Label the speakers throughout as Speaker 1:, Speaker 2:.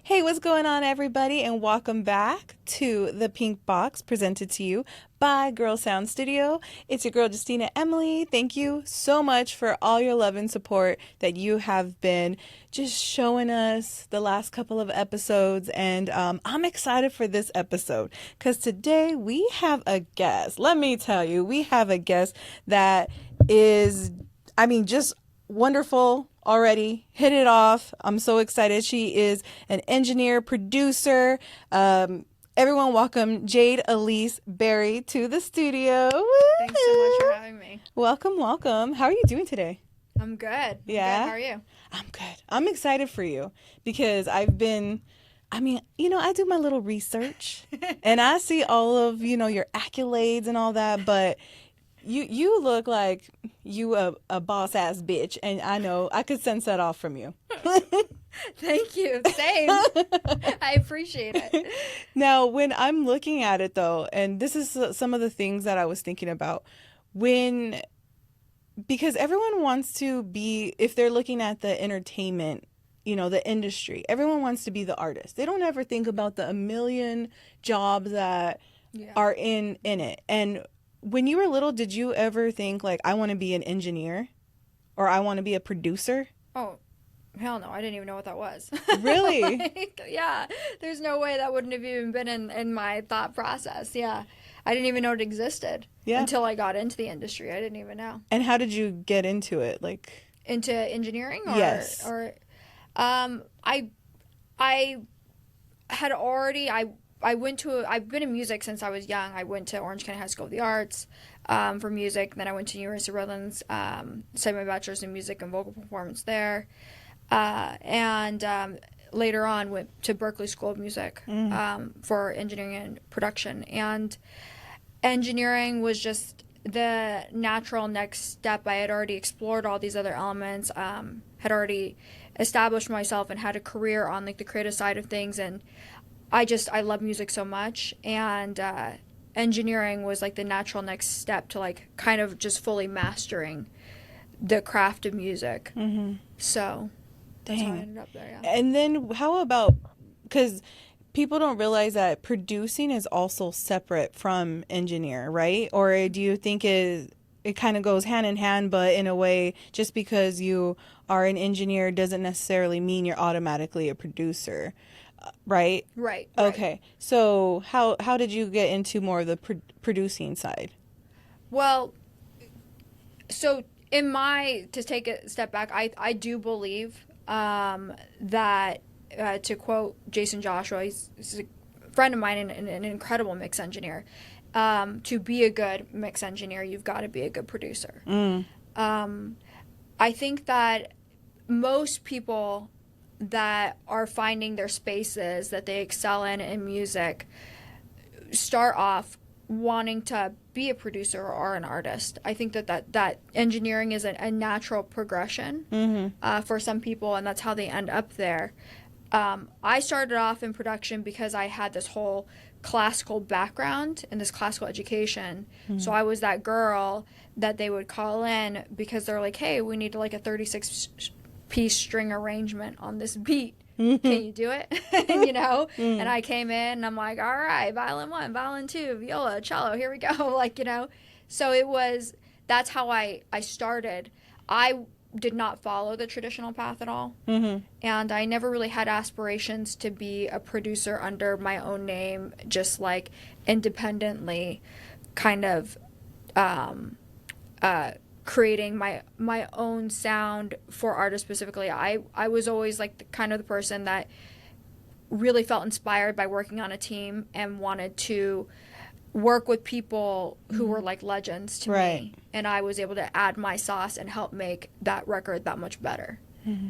Speaker 1: Hey, what's going on, everybody? And welcome back to the PYNK Box presented to you by Girl Sound Studio. It's your girl, Justina Emily. Thank you so much for all your love and support that you have been just showing us the last couple of episodes. And I'm excited for this episode because today we have a guest. Let me tell you, we have a guest that is, just wonderful already. Hit it off. I'm so excited. She is an engineer, producer. Everyone welcome Jade Alysse Berry to the studio.
Speaker 2: Thanks so much for having me.
Speaker 1: Welcome, welcome. How are you doing today?
Speaker 2: I'm good. I'm
Speaker 1: Yeah?
Speaker 2: good. How are you?
Speaker 1: I'm good. I'm excited for you because I do my little research and I see all of, your accolades and all that, but you look like you a boss ass bitch, and I know I could sense that off from you.
Speaker 2: Thank you. Same. I appreciate it.
Speaker 1: Now, when I'm looking at it though, and this is some of the things that I was thinking about because everyone wants to be, if they're looking at the entertainment, the industry, everyone wants to be the artist. They don't ever think about the a million jobs that are in it. And when you were little, did you ever think like, I want to be an engineer or I want to be a producer?
Speaker 2: Oh, hell no. I didn't even know what that was.
Speaker 1: Really?
Speaker 2: Yeah. There's no way that wouldn't have even been in my thought process. Yeah. I didn't even know it existed until I got into the industry. I didn't even know.
Speaker 1: And how did you get into it?
Speaker 2: Into engineering?
Speaker 1: Yes.
Speaker 2: I had already, I've been in music since I was young. I went to Orange County High School of the Arts for music. Then I went to University of Redlands, studied my bachelor's in music and vocal performance there. And later on went to Berklee School of Music for engineering and production. And engineering was just the natural next step. I had already explored all these other elements, had already established myself and had a career on like the creative side of things, and I love music so much, and engineering was like the natural next step to like kind of just fully mastering the craft of music. So that's how I ended up there. Yeah.
Speaker 1: And then how about, because people don't realize that producing is also separate from engineer, right? Or do you think it kind of goes hand in hand, but in a way, just because you are an engineer doesn't necessarily mean you're automatically a producer, right?
Speaker 2: Right.
Speaker 1: Okay. So how did you get into more of the producing side?
Speaker 2: Well, so to take a step back, I do believe that, to quote Jason Joshua, he's a friend of mine and an incredible mix engineer, to be a good mix engineer, you've got to be a good producer. I think that most people that are finding their spaces that they excel in music start off wanting to be a producer or an artist. I think that engineering is a natural progression for some people, and that's how they end up there. I started off in production because I had this whole classical background and this classical education. So I was that girl that they would call in because they're like, hey, we need like a 36-piece string arrangement on this beat. Can you do it? And I came in and I'm like, all right, violin 1, violin 2, viola, cello, here we go. So that's how I started. I did not follow the traditional path at all. And I never really had aspirations to be a producer under my own name, just like independently kind of creating my own sound for artists specifically. I was always like the person that really felt inspired by working on a team and wanted to work with people who were like legends to me, and I was able to add my sauce and help make that record that much better.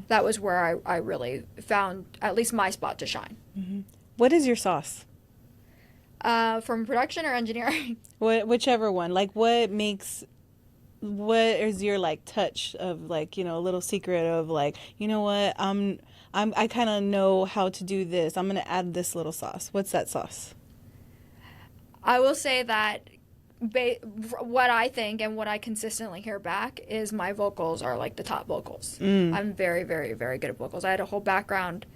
Speaker 2: That was where I really found at least my spot to shine.
Speaker 1: What is your sauce?
Speaker 2: From production or engineering?
Speaker 1: Whichever one. Like what is your like touch of like, a little secret of like, you know what, I kind of know how to do this. I'm going to add this little sauce. What's that sauce?
Speaker 2: I will say that what I think and what I consistently hear back is my vocals are like the top vocals. I'm very, very, very good at vocals. I had a whole background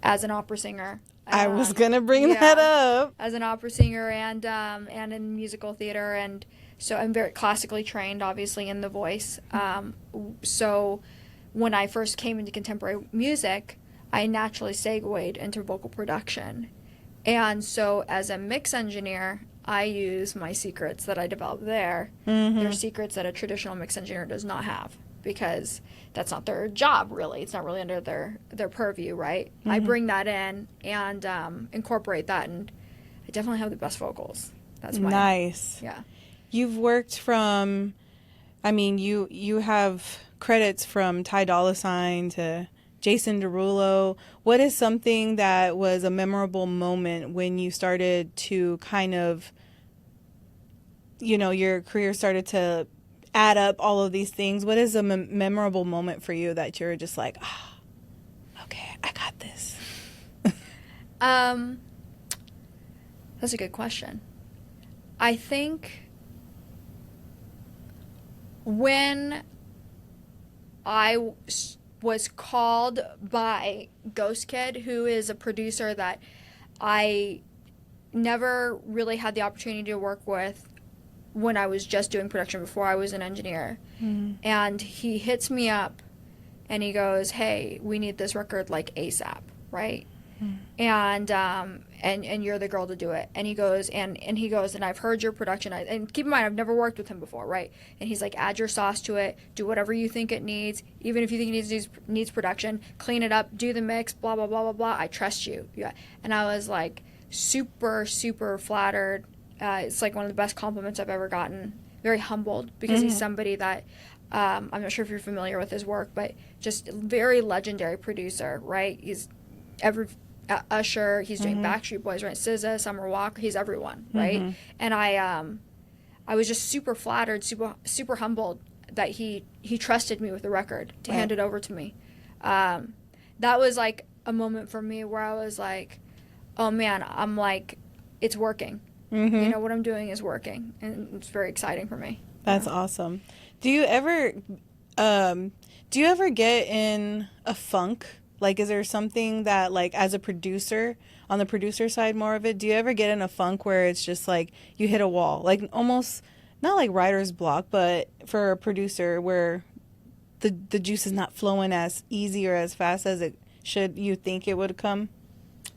Speaker 2: as an opera singer.
Speaker 1: I was gonna bring that up.
Speaker 2: As an opera singer and in musical theater, and so I'm very classically trained, obviously, in the voice. So when I first came into contemporary music, I naturally segued into vocal production. And so as a mix engineer, I use my secrets that I developed there. They're secrets that a traditional mix engineer does not have, because that's not their job, really. It's not really under their purview, right? I bring that in and incorporate that, and I definitely have the best vocals. That's why.
Speaker 1: Nice.
Speaker 2: Yeah.
Speaker 1: You've worked from, I mean, you have credits from Ty Dolla $ign to Jason Derulo. What is something that was a memorable moment when you started to kind of, your career started to add up all of these things? What is a memorable moment for you that you're just like, okay, I got this?
Speaker 2: That's a good question. I think when I was called by Ghost Kid, who is a producer that I never really had the opportunity to work with when I was just doing production before I was an engineer. And he hits me up and he goes, hey, we need this record like ASAP, right? And you're the girl to do it. And he goes, and I've heard your production. And keep in mind, I've never worked with him before, right? And he's like, add your sauce to it, do whatever you think it needs, even if you think it needs production, clean it up, do the mix, blah, blah, blah, blah, blah. I trust you. Yeah. And I was like super, super flattered. It's like one of the best compliments I've ever gotten. Very humbled, because he's somebody that, I'm not sure if you're familiar with his work, but just very legendary producer, right? He's Usher, he's doing Backstreet Boys, right? SZA, Summer Walker, he's everyone, right? And I was just super flattered, super humbled that he trusted me with the record to hand it over to me. That was like a moment for me where I was like, oh man, I'm like, it's working. What I'm doing is working, and it's very exciting for me.
Speaker 1: That's awesome. Do you ever get in a funk? Like, is there something that, like, as a producer, on the producer side more of it, do you ever get in a funk where it's just like you hit a wall? Like, almost not like writer's block, but for a producer where the juice is not flowing as easy or as fast as it should, you think it would come?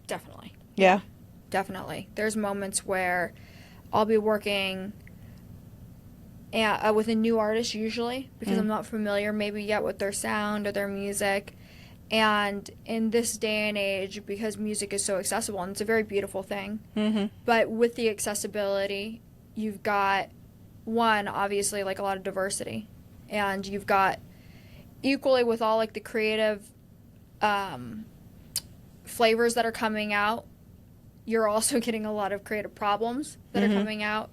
Speaker 2: Definitely.
Speaker 1: Yeah.
Speaker 2: Definitely. There's moments where I'll be working with a new artist, usually, because I'm not familiar maybe yet with their sound or their music. And in this day and age, because music is so accessible, and it's a very beautiful thing, but with the accessibility, you've got, one, obviously, like a lot of diversity. And you've got, equally with all like the creative flavors that are coming out, you're also getting a lot of creative problems that are coming out.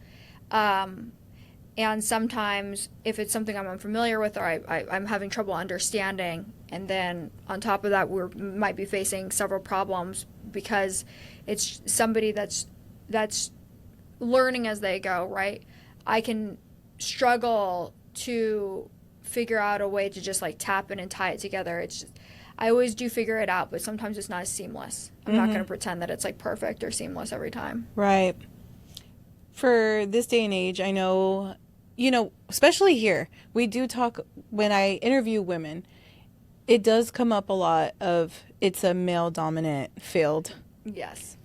Speaker 2: And sometimes, if it's something I'm unfamiliar with or I'm having trouble understanding, and then on top of that, we might be facing several problems because it's somebody that's learning as they go, right? I can struggle to figure out a way to just like tap in and tie it together. It's just, I always do figure it out, but sometimes it's not as seamless. I'm not going to pretend that it's like perfect or seamless every time.
Speaker 1: Right. For this day and age, I know, especially here, we do talk, when I interview women, it does come up a lot of it's a male dominant field.
Speaker 2: Yes.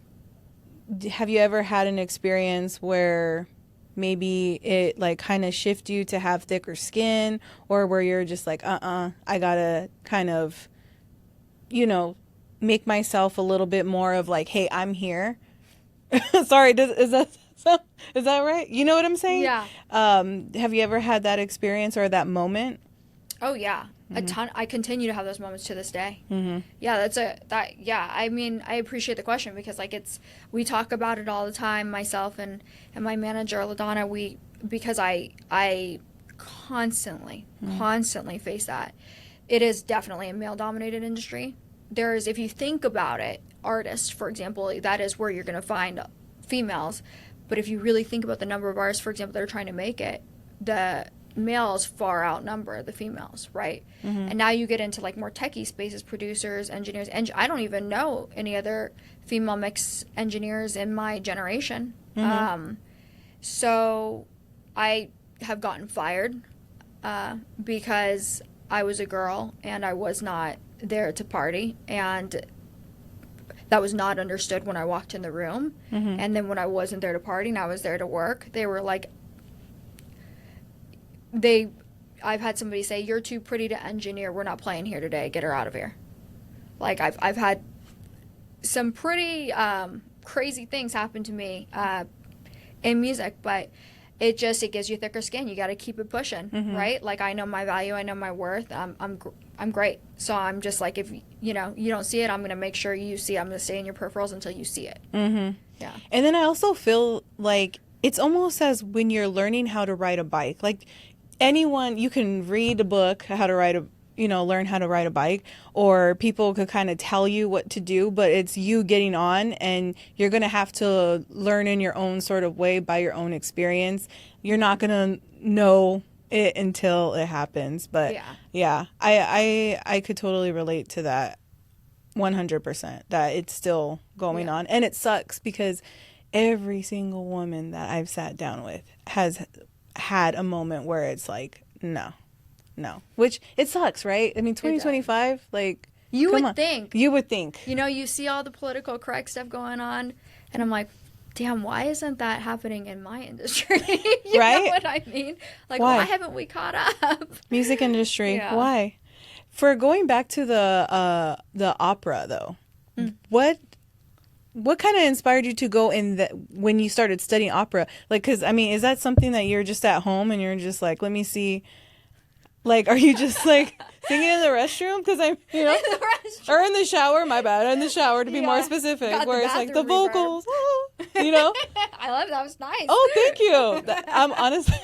Speaker 1: Have you ever had an experience where maybe it like kind of shift you to have thicker skin, or where you're just like, I gotta kind of, make myself a little bit more of like, hey, I'm here. Sorry, is that right? You know what I'm saying?
Speaker 2: Yeah.
Speaker 1: Have you ever had that experience or that moment?
Speaker 2: Oh yeah, a ton. I continue to have those moments to this day. Yeah, I mean, I appreciate the question, because like we talk about it all the time, myself and my manager LaDonna. Because I constantly face that. It is definitely a male dominated industry. If you think about it, artists, for example, that is where you're going to find females. But if you really think about the number of artists, for example, that are trying to make it, the males far outnumber the females, right? And now you get into like more techie spaces, producers, engineers, and I don't even know any other female mix engineers in my generation. So I have gotten fired because I was a girl and I was not there to party, and that was not understood when I walked in the room. And then when I wasn't there to party and I was there to work, they were like, I've had somebody say, "You're too pretty to engineer. We're not playing here today. Get her out of here." Like I've had some pretty crazy things happen to me in music, but it gives you thicker skin. You got to keep it pushing, right? Like, I know my value, I know my worth. I'm great. So I'm just like, if you don't see it, I'm gonna make sure you see it. I'm gonna stay in your peripherals until you see it. Yeah.
Speaker 1: And then I also feel like it's almost as when you're learning how to ride a bike. Like, anyone, you can read a book how to ride a learn how to ride a bike, or people could kind of tell you what to do, but it's you getting on, and you're going to have to learn in your own sort of way by your own experience. You're not going to know it until it happens. But yeah, I could totally relate to that 100%, that it's still going on. And it sucks because every single woman that I've sat down with has had a moment where it's like, no, which it sucks, right? I mean, 2025, like,
Speaker 2: you would think.
Speaker 1: You
Speaker 2: see all the political correct stuff going on, and I'm like, damn, why isn't that happening in my industry? You
Speaker 1: right?
Speaker 2: know what I mean? Like,
Speaker 1: why
Speaker 2: haven't we caught up?
Speaker 1: Music industry, why? For going back to the opera, though, what kind of inspired you to go in when you started studying opera? Like, because, I mean, is that something that you're just at home and you're just like, let me see? Like, are you just like singing in the restroom? Because I'm,
Speaker 2: in the restroom.
Speaker 1: Or in the shower, my bad, in the shower to be more specific, where it's like the vocals,
Speaker 2: I love that. Was nice.
Speaker 1: Oh, thank you. I'm honestly,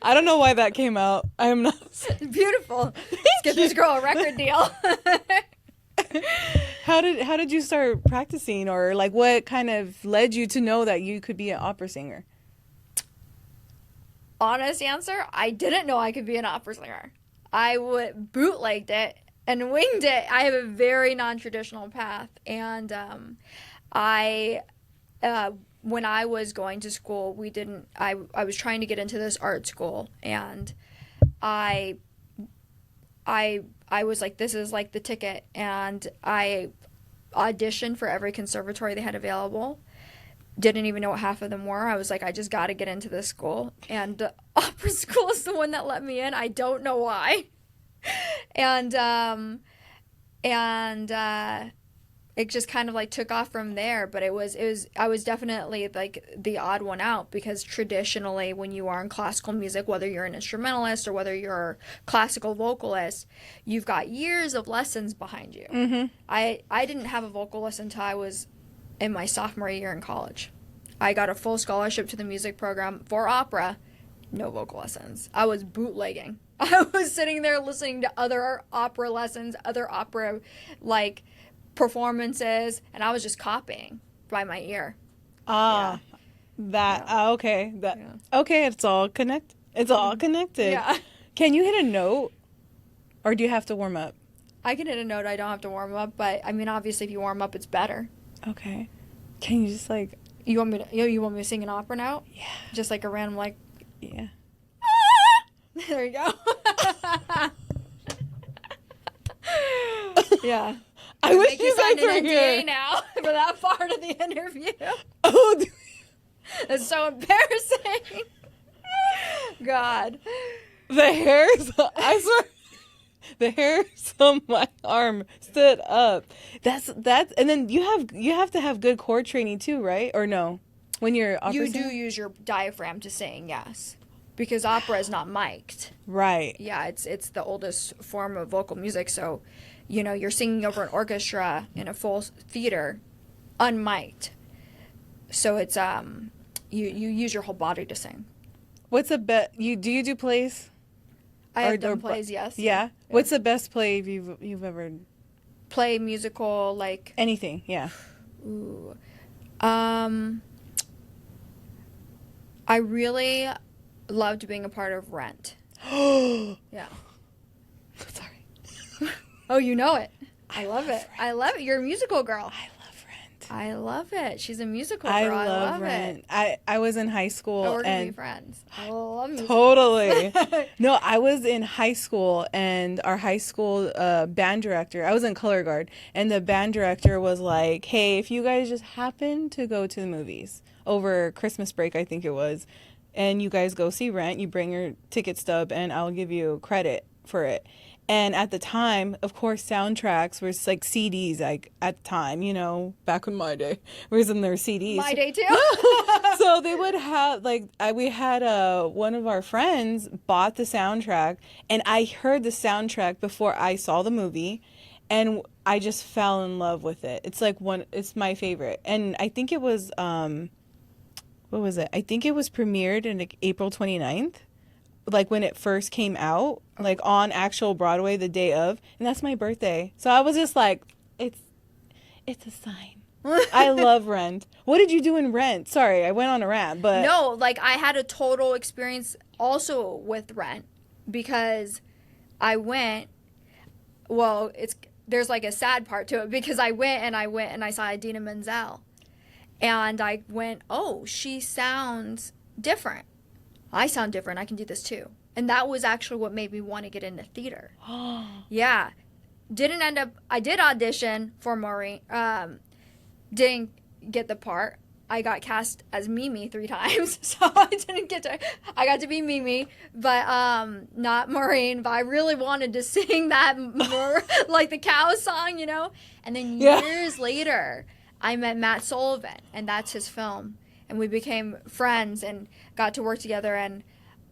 Speaker 1: I don't know why that came out. I am not.
Speaker 2: Beautiful. Let's get this girl a record deal.
Speaker 1: How did you start practicing, or like what kind of led you to know that you could be an opera singer?
Speaker 2: Honest answer, I didn't know I could be an opera singer. I bootlegged it and winged it. I have a very non-traditional path, and when I was going to school, I was trying to get into this art school, and I was like, this is like the ticket, and I auditioned for every conservatory they had available. Didn't even know what half of them were. I was like, I just got to get into this school. And the opera school is the one that let me in. I don't know why. And it just kind of like took off from there. But I was definitely like the odd one out, because traditionally when you are in classical music, whether you're an instrumentalist or whether you're a classical vocalist, you've got years of lessons behind you. I didn't have a vocal lesson until I was in my sophomore year in college. I got a full scholarship to the music program for opera, no vocal lessons. I was bootlegging. I was sitting there listening to other opera lessons, other opera like performances, and I was just copying by my ear.
Speaker 1: Okay. Okay, it's all connected. It's all connected.
Speaker 2: Yeah.
Speaker 1: Can you hit a note, or do you have to warm up?
Speaker 2: I can hit a note. I don't have to warm up, but I mean, obviously, if you warm up, it's better.
Speaker 1: Okay. Can you just like...
Speaker 2: You want me to sing an opera now?
Speaker 1: Yeah.
Speaker 2: Just like a random like...
Speaker 1: Yeah.
Speaker 2: There you go. Yeah.
Speaker 1: I wish you guys were
Speaker 2: an
Speaker 1: here.
Speaker 2: NDA now for that part of the interview.
Speaker 1: Oh,
Speaker 2: It's so embarrassing. God.
Speaker 1: The hairs, I swear, the hairs on my arm stood up. That's, and then you have to have good core training too, right? Or no? When you're opera
Speaker 2: You
Speaker 1: singer?
Speaker 2: do use your diaphragm to sing, yes. Because opera is not mic'd.
Speaker 1: Right.
Speaker 2: Yeah, it's the oldest form of vocal music, so you're singing over an orchestra in a full theater, unmiked. So it's you use your whole body to sing.
Speaker 1: What's the best? Do you do plays?
Speaker 2: I have done plays, yes.
Speaker 1: Yeah. What's the best play you've ever?
Speaker 2: Play musical, like
Speaker 1: Anything, yeah.
Speaker 2: Ooh. I really loved being a part of Rent.
Speaker 1: Oh,
Speaker 2: Yeah.
Speaker 1: sorry.
Speaker 2: Oh, you know it. I love it. I love it. You're a musical girl.
Speaker 1: I love Rent.
Speaker 2: I love it. She's a musical girl.
Speaker 1: I
Speaker 2: I love
Speaker 1: Rent.
Speaker 2: it.
Speaker 1: I was in high
Speaker 2: Oh,
Speaker 1: school
Speaker 2: we're gonna be
Speaker 1: and
Speaker 2: friends. I love musicals.
Speaker 1: totally. No, I was in high school and our high school band director, I was in color guard, and the band director was like, "Hey, if you guys just happen to go to the movies over Christmas break, I think it was, and you guys go see Rent, you bring your ticket stub and I'll give you credit for it." And at the time, of course, soundtracks were like CDs. Like at the time, you know, back in my day, was in their CDs.
Speaker 2: My day too.
Speaker 1: So they would have like we had one of our friends bought the soundtrack, and I heard the soundtrack before I saw the movie, and I just fell in love with it. It's like it's my favorite, and I think it was what was it? I think it was premiered in like April 29th. Like when it first came out, like on actual Broadway the day of, and that's my birthday. So I was just like, it's a sign. I love Rent. What did you do in Rent? Sorry, I went on a rant, but
Speaker 2: No, like I had a total experience also with Rent because I went. Well, there's like a sad part to it because I went and I saw Idina Menzel, and I went, oh, she sounds different. I sound different. I can do this too. And that was actually what made me want to get into theater. Yeah. I did audition for Maureen. Didn't get the part. I got cast as Mimi 3 times. So I got to be Mimi, but not Maureen. But I really wanted to sing that like the cow song, you know? And then years later, I met Matt Sullivan, and that's his film. And we became friends and got to work together. And,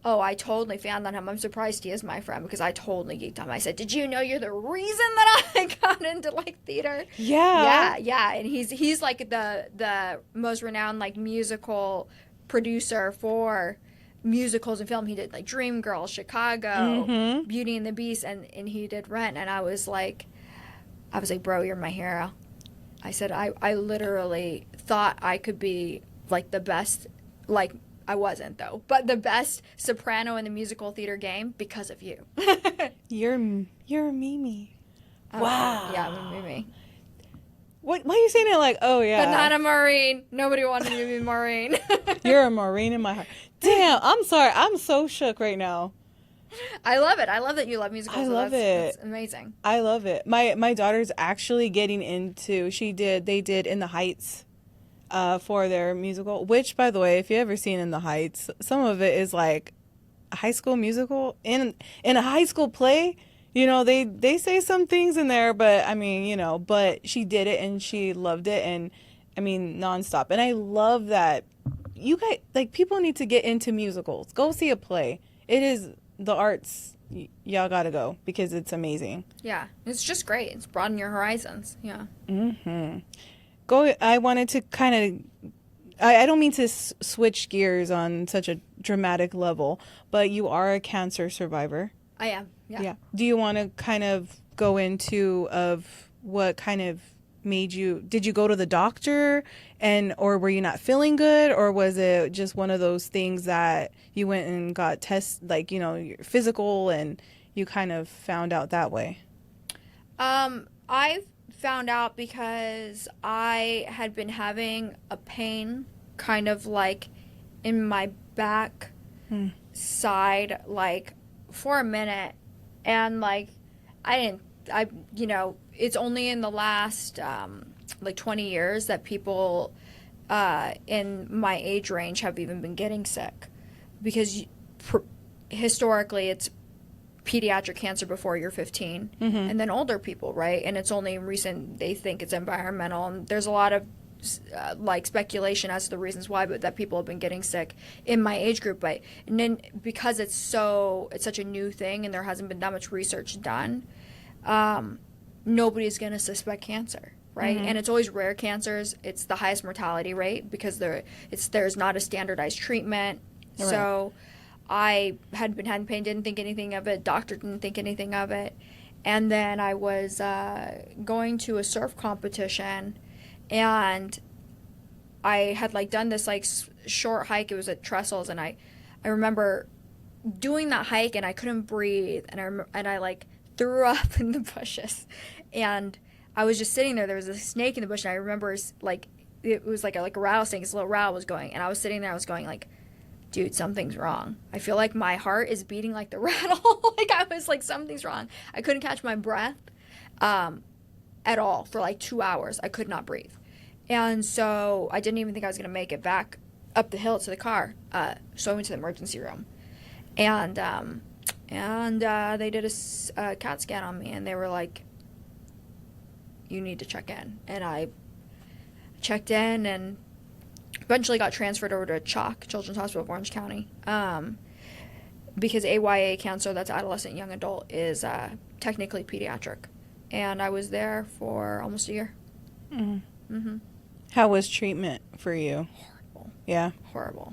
Speaker 2: I totally found on him. I'm surprised he is my friend because I totally geeked on him. I said, did you know you're the reason that I got into, like, theater?
Speaker 1: Yeah.
Speaker 2: Yeah. And he's like, the most renowned, like, musical producer for musicals and film. He did, like, Dreamgirls, Chicago, Beauty and the Beast, and he did Rent. And I was like, bro, you're my hero. I said, I literally thought I could be like the best, like I wasn't though, but the best soprano in the musical theater game because of you.
Speaker 1: You're Mimi. Wow.
Speaker 2: Yeah, I'm a Mimi.
Speaker 1: Why are you saying it like, oh yeah?
Speaker 2: But not a Maureen. Nobody wanted me to be Maureen.
Speaker 1: You're a Maureen in my heart. Damn, I'm sorry. I'm so shook right now.
Speaker 2: I love it. I love that you love musicals.
Speaker 1: I love it.
Speaker 2: That's amazing.
Speaker 1: I love it. My daughter's actually getting into. They did In the Heights. For their musical, which, by the way, if you ever seen In the Heights, some of it is like a high school musical in a high school play. You know, they say some things in there, but I mean, you know, but she did it and she loved it, and I mean, nonstop. And I love that you guys, like, people need to get into musicals. Go see a play. It is the arts. Y'all gotta go because it's amazing.
Speaker 2: Yeah, it's just great. It's broaden your horizons. Yeah.
Speaker 1: I wanted to kind of, I don't mean to switch gears on such a dramatic level, but you are a cancer survivor.
Speaker 2: I am. Yeah.
Speaker 1: Do you want to kind of go into of what kind of did you go to the doctor or were you not feeling good, or was it just one of those things that you went and got tests, like, you know, your physical, and you kind of found out that way?
Speaker 2: I've found out because I had been having a pain kind of like in my back side, like for a minute, and like it's only in the last like 20 years that people in my age range have even been getting sick, because historically it's pediatric cancer before you're 15, and then older people, right? And it's only recent they think it's environmental, and there's a lot of like speculation as to the reasons why, but that people have been getting sick in my age group. But and then because it's such a new thing and there hasn't been that much research done, nobody's going to suspect cancer, right? And it's always rare cancers. It's the highest mortality rate because there's not a standardized treatment. Right. So I had been having pain, didn't think anything of it. Doctor didn't think anything of it. And then I was going to a surf competition, and I had like done this like short hike. It was at Trestles, and I remember doing that hike, and I couldn't breathe, and I like threw up in the bushes, and I was just sitting there. There was a snake in the bush, and I remember like it was like a rattlesnake. This little rattle was going, and I was sitting there. I was going like, dude, something's wrong. I feel like my heart is beating like the rattle. Like I was like, something's wrong. I couldn't catch my breath at all for like 2 hours. I could not breathe. And so I didn't even think I was going to make it back up the hill to the car. So I went to the emergency room. And they did a CAT scan on me, and they were like, you need to check in. And I checked in and eventually got transferred over to CHOC, Children's Hospital of Orange County, because AYA cancer, that's adolescent young adult, is technically pediatric. And I was there for almost a year.
Speaker 1: Mm-hmm. How was treatment for you?
Speaker 2: Horrible.
Speaker 1: Yeah?
Speaker 2: Horrible.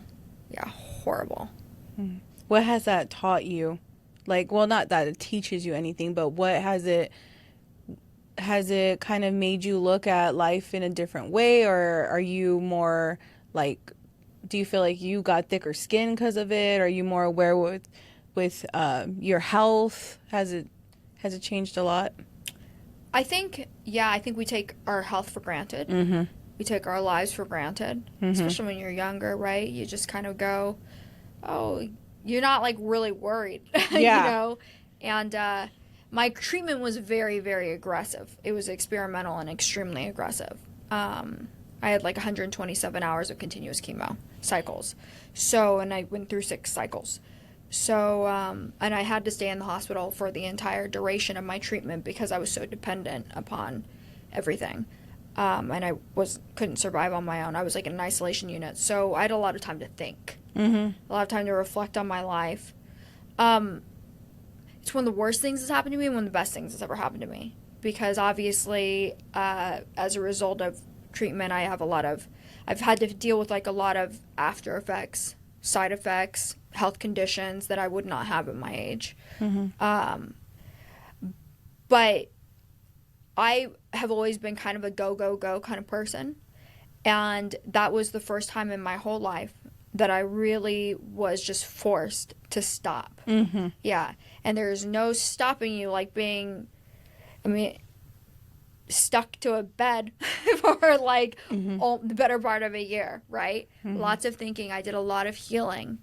Speaker 2: Yeah, horrible.
Speaker 1: Mm-hmm. What has that taught you? Like, well, not that it teaches you anything, but what has it kind of made you look at life in a different way? Or are you more like, do you feel like you got thicker skin because of it? Are you more aware with your health? Has it changed a lot?
Speaker 2: I think we take our health for granted.
Speaker 1: Mm-hmm.
Speaker 2: We take our lives for granted, especially when you're younger, right? You just kind of go, oh, you're not like really worried,
Speaker 1: Yeah.
Speaker 2: you know? And my treatment was very, very aggressive. It was experimental and extremely aggressive. I had like 127 hours of continuous chemo cycles. So, and I went through 6 cycles. So, and I had to stay in the hospital for the entire duration of my treatment because I was so dependent upon everything. And I couldn't survive on my own. I was like in an isolation unit. So I had a lot of time to think, a lot of time to reflect on my life. It's one of the worst things that's happened to me and one of the best things that's ever happened to me. Because obviously, as a result of treatment, I've had to deal with like a lot of after effects, side effects, health conditions that I would not have at my age. But I have always been kind of a go, go, go kind of person. And that was the first time in my whole life that I really was just forced to stop. Yeah. And there's no stopping you like being, stuck to a bed for like the better part of a year, right? Lots of thinking. I did a lot of healing.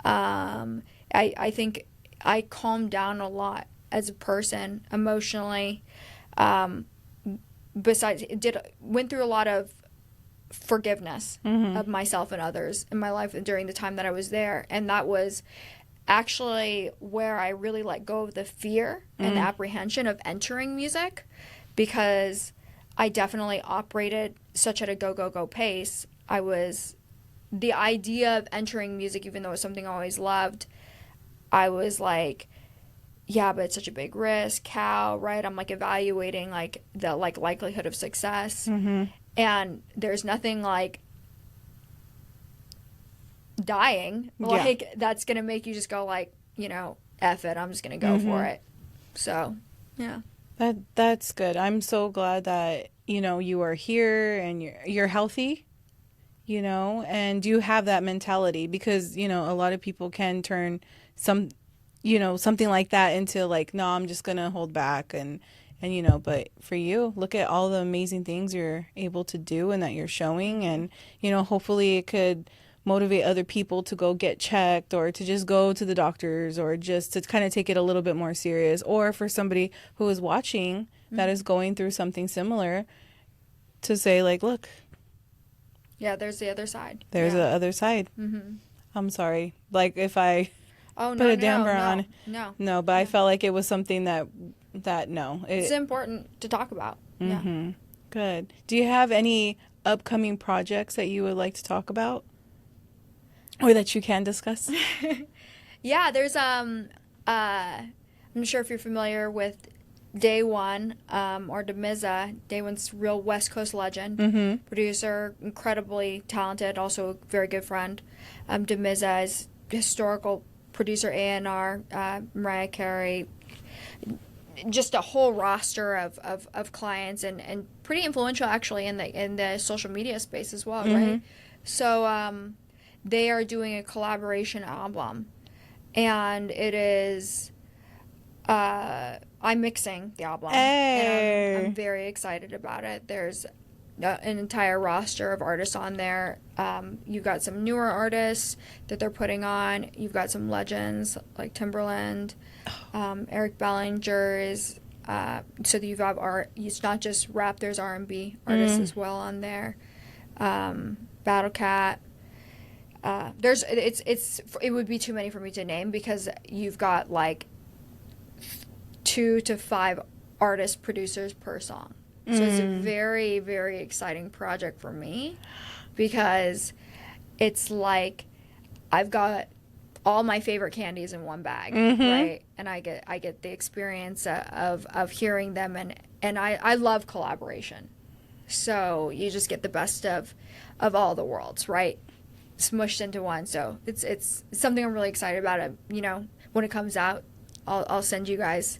Speaker 2: I think I calmed down a lot as a person emotionally. Besides, went through a lot of forgiveness of myself and others in my life during the time that I was there. And that was actually where I really let go of the fear and the apprehension of entering music, because I definitely operated such at a go, go, go pace. The idea of entering music, even though it was something I always loved, I was like, yeah, but it's such a big risk. How, right? I'm like evaluating like the like likelihood of success. And there's nothing like dying like that's gonna make you just go like, F it, I'm just gonna go for it. So yeah,
Speaker 1: that's good. I'm so glad that you are here and you're healthy, and you have that mentality, because a lot of people can turn something like that into like, no, I'm just gonna hold back, and but for you, look at all the amazing things you're able to do and that you're showing, and hopefully it could motivate other people to go get checked, or to just go to the doctors, or just to kind of take it a little bit more serious, or for somebody who is watching that is going through something similar to say like, look,
Speaker 2: yeah, there's the other side.
Speaker 1: There's the other side. I'm sorry, like if I put a damper on. No, but I felt like it was something that it's
Speaker 2: important to talk about. Yeah.
Speaker 1: Good. Do you have any upcoming projects that you would like to talk about, or that you can discuss?
Speaker 2: Yeah, there's I'm not sure if you're familiar with Day One or Demiza. Day One's real West Coast legend, producer, incredibly talented, also a very good friend. Demiza is historical producer, A&R, Mariah Carey, just a whole roster of clients, and pretty influential actually in the social media space as well, right? So they are doing a collaboration album, and it is I'm mixing the album,
Speaker 1: Hey.
Speaker 2: and I'm very excited about it. There's an entire roster of artists on there. You've got some newer artists that they're putting on. You've got some legends like Timberland, Eric Bellinger is. So that you've got art. It's not just rap. There's R&B artists as well on there. Battle Cat. It would be too many for me to name because you've got like 2 to 5 artist producers per song. So it's a very, very exciting project for me because it's like I've got all my favorite candies in one bag, right? And I get the experience of hearing them, and I love collaboration. So you just get the best of all the worlds, right? Smushed into one. So it's something I'm really excited about. It, when it comes out, I'll send you guys,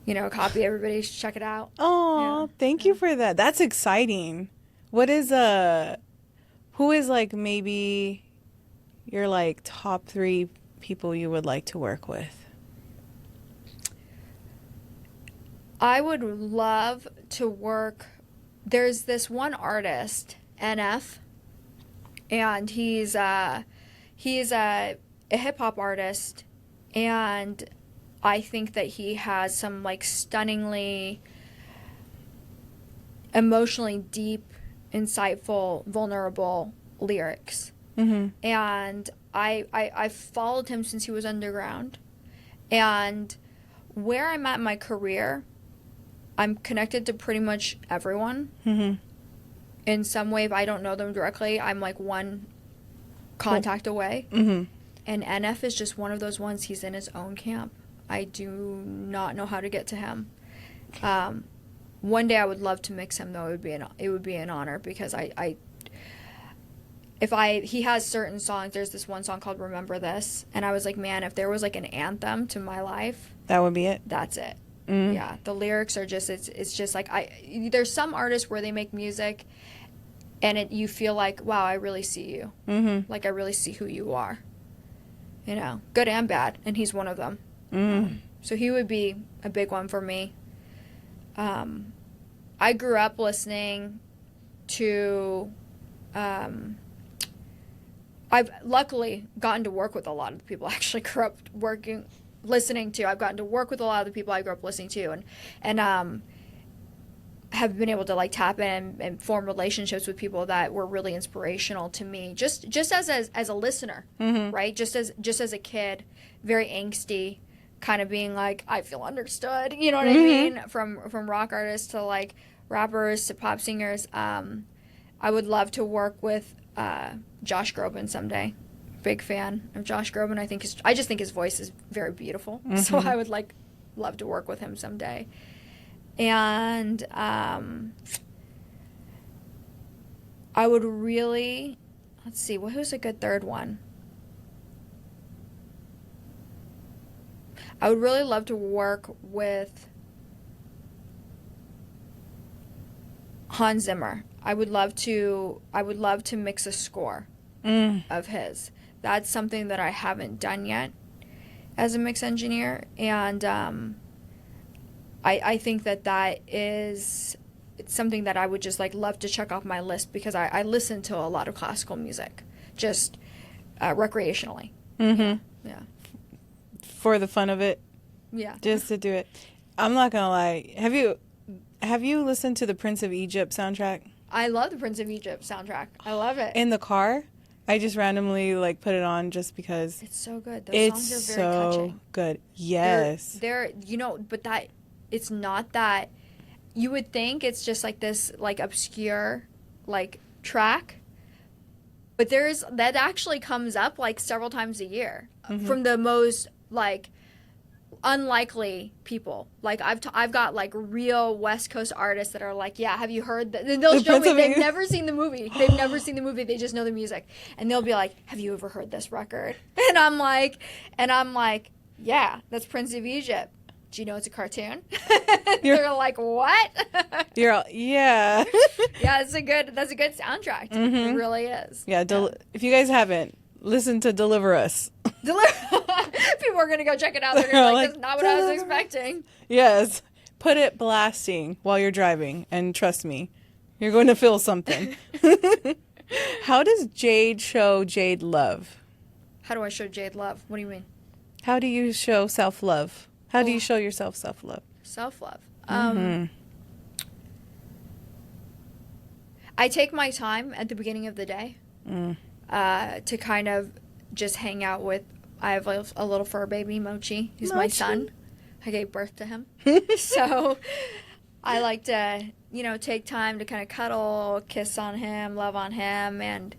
Speaker 2: a copy. Everybody should check it out.
Speaker 1: Oh, thank you for that. That's exciting. What is who is like maybe your like top 3 people you would like to work with?
Speaker 2: I would love to work. There's this one artist, NF, and he's a hip hop artist, and I think that he has some like stunningly emotionally deep, insightful, vulnerable lyrics. And I've followed him since he was underground, and where I'm at in my career, I'm connected to pretty much everyone. In some way, if I don't know them directly, I'm like one contact away. And NF is just one of those ones. He's in his own camp. I do not know how to get to him. One day I would love to mix him, though. It would be an honor because he has certain songs. There's this one song called Remember This, and I was like, man, if there was like an anthem to my life,
Speaker 1: that would be it.
Speaker 2: That's it. Yeah, the lyrics are just it's just like there's some artists where they make music and you feel like, wow, I really see you. Like I really see who you are. Good and bad, and he's one of them. So he would be a big one for me. I grew up listening to I've luckily gotten to work with a lot of the people I actually grew up listening to. I've gotten to work with a lot of the people I grew up listening to, and have been able to like tap in and form relationships with people that were really inspirational to me. Just as a listener, right? Just as a kid, very angsty, kind of being like, I feel understood. You know what I mean? From rock artists to like rappers to pop singers. I would love to work with Josh Groban someday. Big fan of Josh Groban. I just think his voice is very beautiful. So I would love to work with him someday. And I would really, let's see, who's a good third one? I would really love to work with Hans Zimmer. I would love to mix a score of his. That's something that I haven't done yet as a mix engineer, and I think that is something that I would just like love to check off my list because I listen to a lot of classical music, just recreationally. Yeah.
Speaker 1: For the fun of it.
Speaker 2: Yeah.
Speaker 1: Just to do it. I'm not gonna lie. Have you listened to the Prince of Egypt soundtrack?
Speaker 2: I love the Prince of Egypt soundtrack. I love it.
Speaker 1: In the car, I just randomly like put it on just because
Speaker 2: it's so good. Those songs are very touching.
Speaker 1: So good. Yes.
Speaker 2: They're but that it's not that you would think it's just like this like obscure like track. But that actually comes up like several times a year from the most like unlikely people. Like I've got like real West Coast artists that are like, yeah, have you heard that? And they'll show me they've never seen the movie. They've never seen the movie. They just know the music, and they'll be like, have you ever heard this record? And I'm like, yeah, that's Prince of Egypt. Do you know it's a cartoon? They're like, what?
Speaker 1: You're all, yeah.
Speaker 2: Yeah, that's a good soundtrack. It really is.
Speaker 1: Yeah, if you guys haven't, listen to Deliver Us.
Speaker 2: People are going to go check it out. They're going to be like, that's not what I was expecting.
Speaker 1: Yes. Put it blasting while you're driving, and trust me, you're going to feel something. How does Jade show Jade love?
Speaker 2: How do I show Jade love? What do you mean?
Speaker 1: How do you show self-love? How do you show yourself self-love?
Speaker 2: Self-love. I take my time at the beginning of the day to kind of just hang out with, I have a little fur baby, Mochi. He's my son. I gave birth to him. So I like to, take time to kind of cuddle, kiss on him, love on him. And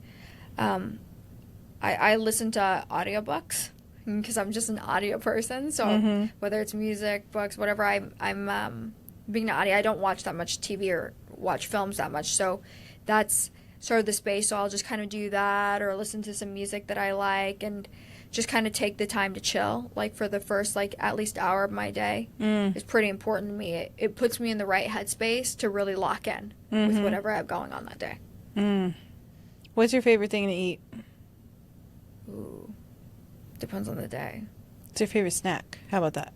Speaker 2: I listen to audiobooks because I'm just an audio person. So whether it's music, books, whatever, I'm being an audio. I don't watch that much TV or watch films that much. So that's sort of the space. So I'll just kind of do that or listen to some music that I like and just kind of take the time to chill, like for the first, at least hour of my day. It's pretty important to me. It puts me in the right headspace to really lock in with whatever I have going on that day.
Speaker 1: What's your favorite thing to eat?
Speaker 2: Ooh, depends on the day.
Speaker 1: What's your favorite snack? How about that?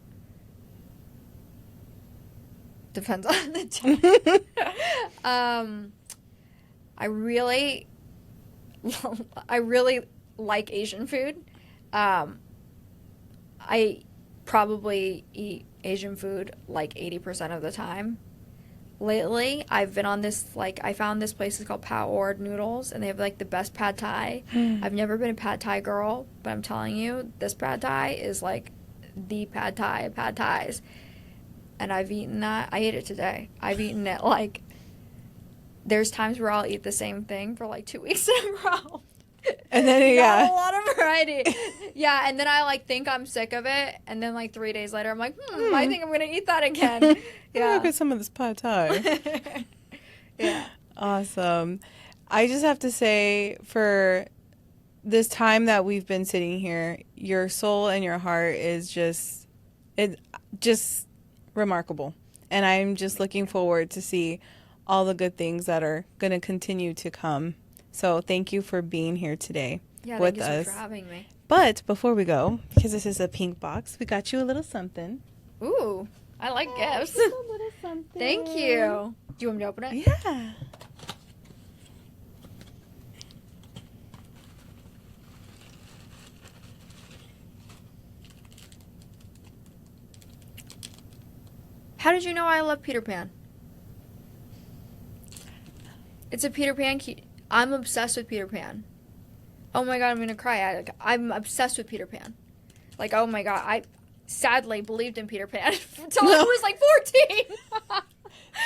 Speaker 2: Depends on the day. I really like Asian food. I probably eat Asian food 80% of the time. Lately, I've been on this, I found this place is called Power Noodles, and they have, the best pad thai. I've never been a pad thai girl, but I'm telling you, this pad thai is, the pad thai of pad thais. And I've eaten that. I ate it today. I've eaten it, there's times where I'll eat the same thing for, 2 weeks in a row.
Speaker 1: And then,
Speaker 2: Not a lot of variety. Yeah, and then I, think I'm sick of it, and then, 3 days later, I'm like, I think I'm going to eat that again. Yeah.
Speaker 1: Look at some of this pad thai.
Speaker 2: Yeah.
Speaker 1: Awesome. I just have to say, for this time that we've been sitting here, your soul and your heart is just remarkable. And I'm just looking forward to see all the good things that are going to continue to come. So thank you for being here today with us.
Speaker 2: Thank you so much for having me.
Speaker 1: But before we go, because this is a pink box, we got you a little something.
Speaker 2: Ooh, I like gifts.
Speaker 1: A little something.
Speaker 2: Thank you. Do you want me to open it?
Speaker 1: Yeah.
Speaker 2: How did you know I love Peter Pan? It's a Peter Pan key. I'm obsessed with Peter Pan. Oh my god, I'm gonna cry. I'm obsessed with Peter Pan. Oh my god, I sadly believed in Peter Pan until I was 14.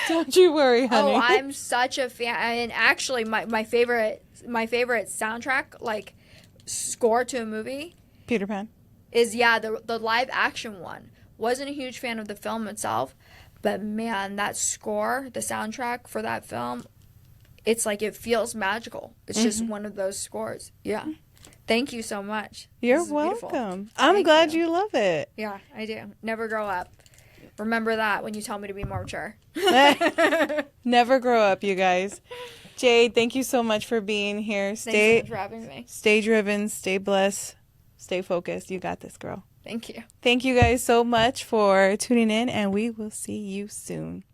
Speaker 1: Don't you worry, honey.
Speaker 2: Oh, I'm such a fan. And actually, my favorite soundtrack, score to a movie,
Speaker 1: Peter Pan,
Speaker 2: is the live action one. Wasn't a huge fan of the film itself, but man, that score, the soundtrack for that film. It's it feels magical. It's just one of those scores. Yeah. Thank you so much.
Speaker 1: You're welcome. I'm glad you love it.
Speaker 2: Yeah, I do. Never grow up. Remember that when you tell me to be more mature.
Speaker 1: Never grow up, you guys. Jade, thank you so much for being here.
Speaker 2: Thanks so much for having me.
Speaker 1: Stay driven, stay blessed, stay focused. You got this, girl.
Speaker 2: Thank you.
Speaker 1: Thank you guys so much for tuning in, and we will see you soon.